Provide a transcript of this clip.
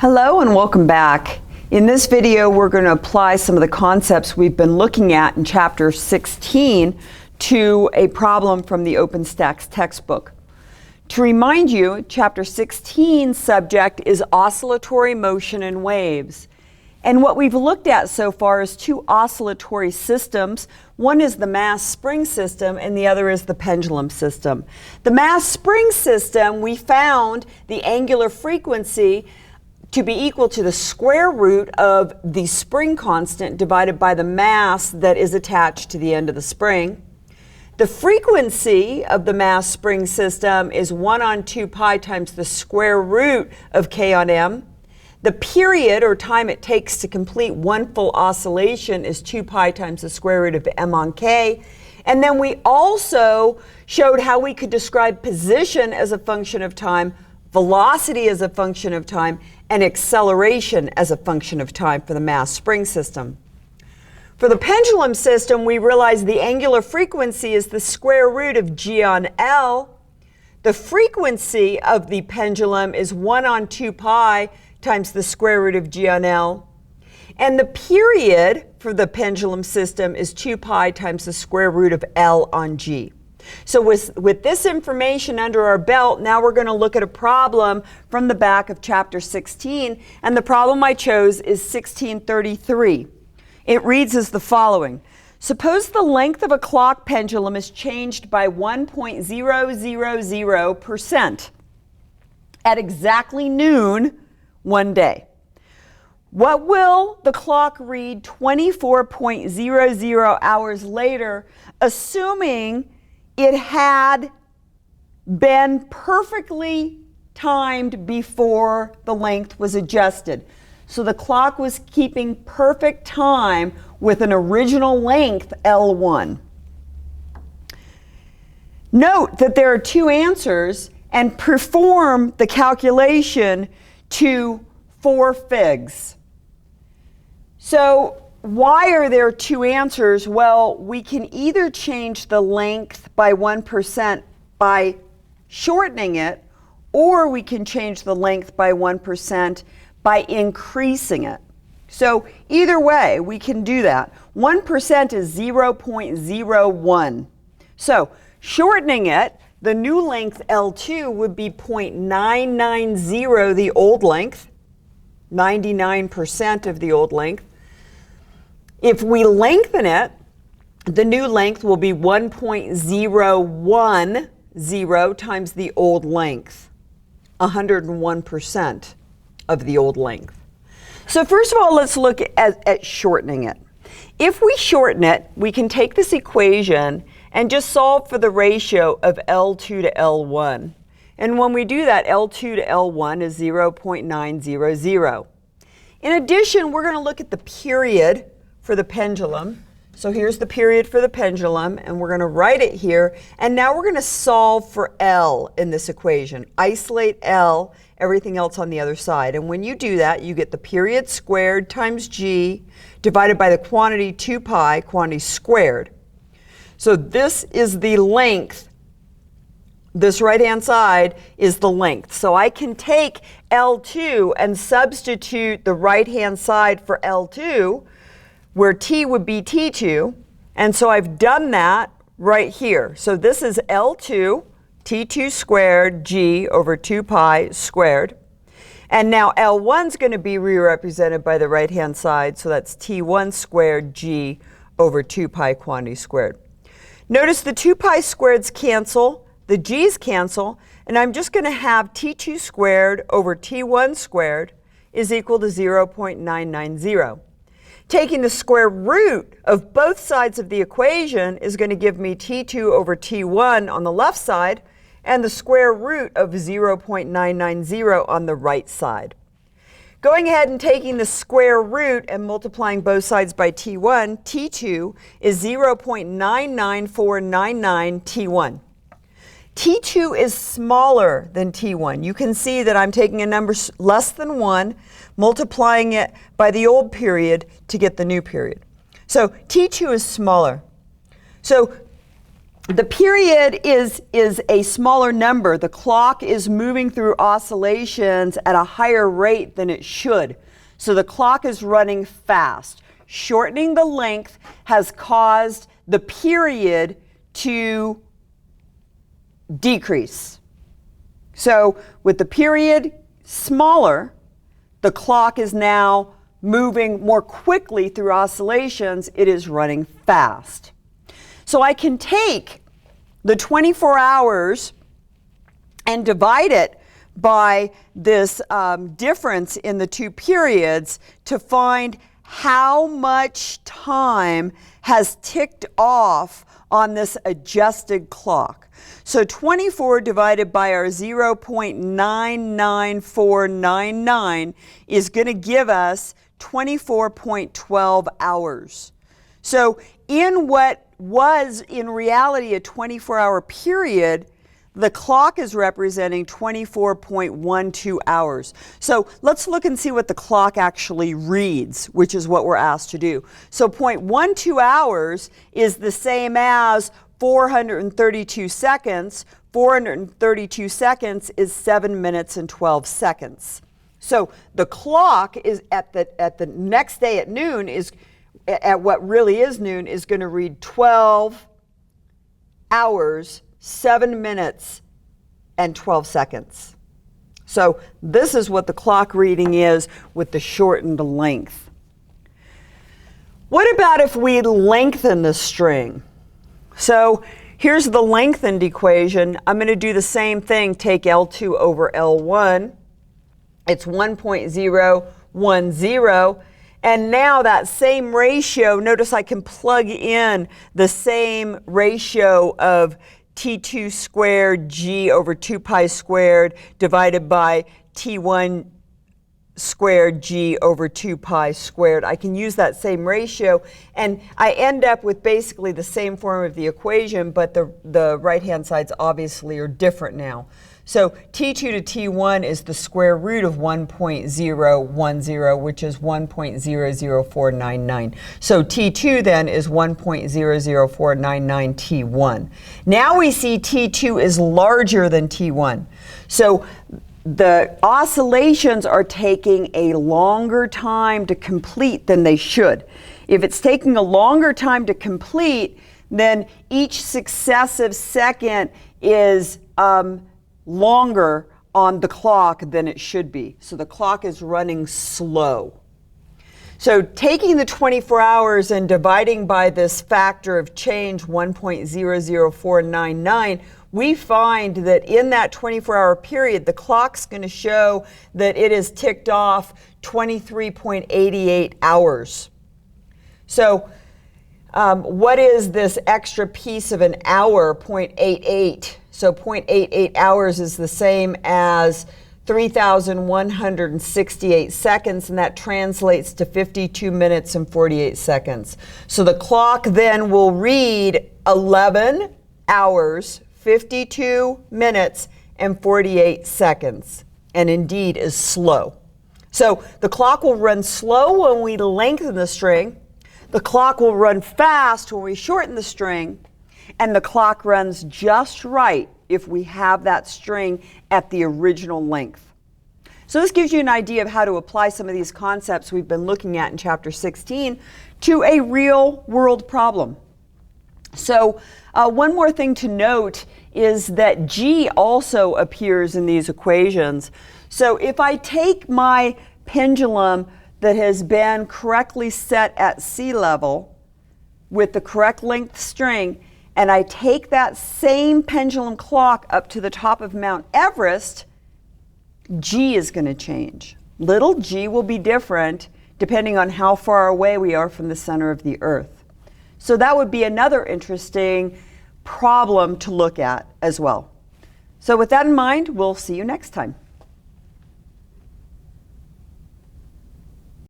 Hello and welcome back. In this video, we're going to apply some of the concepts we've been looking at in Chapter 16 to a problem from the OpenStax textbook. To remind you, Chapter 16 subject is oscillatory motion and waves. And what we've looked at so far is two oscillatory systems. One is the mass spring system and the other is the pendulum system. The mass spring system, we found the angular frequency to be equal to the square root of the spring constant divided by the mass that is attached to the end of the spring. The frequency of the mass spring system is 1 on 2 pi times the square root of k on m. The period, or time it takes to complete one full oscillation, is 2 pi times the square root of m on k. And then we also showed how we could describe position as a function of time, velocity as a function of time, and acceleration as a function of time for the mass spring system. For the pendulum system, we realized the angular frequency is the square root of g on L. The frequency of the pendulum is 1 on 2 pi times the square root of g on L. And the period for the pendulum system is 2 pi times the square root of L on g. So with this information under our belt, now we're going to look at a problem from the back of Chapter 16. And the problem I chose is 1633. It reads as the following. Suppose the length of a clock pendulum is changed by 1.000% at exactly noon one day. What will the clock read 24.00 hours later, assuming it had been perfectly timed before the length was adjusted? So the clock was keeping perfect time with an original length L1. Note that there are two answers and perform the calculation to 4 figs. So why are there two answers? Well, we can either change the length by 1% by shortening it, or we can change the length by 1% by increasing it. So either way, we can do that. 1% is 0.01. So shortening it, the new length L2 would be 0.990, the old length, 99% of the old length. If we lengthen it, the new length will be 1.010 times the old length, 101% of the old length. So first of all, let's look at shortening it. If we shorten it, we can take this equation and just solve for the ratio of L2 to L1. And when we do that, L2 to L1 is 0.900. In addition, we're going to look at the period for the pendulum. So here's the period for the pendulum, and we're going to write it here. And now we're going to solve for L in this equation. Isolate L, everything else on the other side. And when you do that, you get the period squared times g divided by the quantity 2 pi, quantity squared. So this is the length. This right-hand side is the length. So I can take L2 and substitute the right-hand side for L2, where t would be t2, and so I've done that right here. So this is L2, t2 squared g over 2 pi squared. And now L1 is going to be re-represented by the right-hand side, so that's t1 squared g over 2 pi quantity squared. Notice the 2 pi squareds cancel, the g's cancel, and I'm just going to have t2 squared over t1 squared is equal to 0.990. Taking the square root of both sides of the equation is going to give me t2 over t1 on the left side and the square root of 0.990 on the right side. Going ahead and taking the square root and multiplying both sides by t1, t2 is 0.99499 t1. T2 is smaller than T1. You can see that I'm taking a number less than 1, multiplying it by the old period to get the new period. So T2 is smaller. So the period is a smaller number. The clock is moving through oscillations at a higher rate than it should. So the clock is running fast. Shortening the length has caused the period to decrease. So with the period smaller, the clock is now moving more quickly through oscillations. It is running fast. So I can take the 24 hours and divide it by this difference in the two periods to find how much time has ticked off on this adjusted clock. So 24 divided by our 0.99499 is going to give us 24.12 hours. So in what was in reality a 24-hour period, the clock is representing 24.12 hours. So let's look and see what the clock actually reads, which is what we're asked to do. So 0.12 hours is the same as 432 seconds. 432 seconds is 7 minutes and 12 seconds. So the clock is at the next day at noon is at what really is noon is going to read 12 hours, 7 minutes, and 12 seconds. So this is what the clock reading is with the shortened length. What about if we lengthen the string? So here's the lengthened equation. I'm going to do the same thing. Take L2 over L1. It's 1.010. And now that same ratio, notice I can plug in the same ratio of T2 squared G over 2 pi squared divided by T1 squared G over 2 pi squared. I can use that same ratio, and I end up with basically the same form of the equation, but the right-hand sides obviously are different now. So T2 to T1 is the square root of 1.010, which is 1.00499. So T2 then is 1.00499 T1. Now we see T2 is larger than T1. So the oscillations are taking a longer time to complete than they should. If it's taking a longer time to complete, then each successive second is longer on the clock than it should be. So the clock is running slow. So taking the 24 hours and dividing by this factor of change, 1.00499, we find that in that 24-hour period, the clock's going to show that it has ticked off 23.88 hours. So what is this extra piece of an hour, 0.88? So 0.88 hours is the same as 3,168 seconds, and that translates to 52 minutes and 48 seconds. So the clock then will read 11 hours, 52 minutes, and 48 seconds, and indeed is slow. So the clock will run slow when we lengthen the string. The clock will run fast when we shorten the string. And the clock runs just right if we have that string at the original length. So this gives you an idea of how to apply some of these concepts we've been looking at in Chapter 16 to a real world problem. So one more thing to note is that G also appears in these equations. So if I take my pendulum that has been correctly set at sea level with the correct length string, and I take that same pendulum clock up to the top of Mount Everest, G is going to change. Little g will be different depending on how far away we are from the center of the Earth. So that would be another interesting problem to look at as well. So with that in mind, we'll see you next time.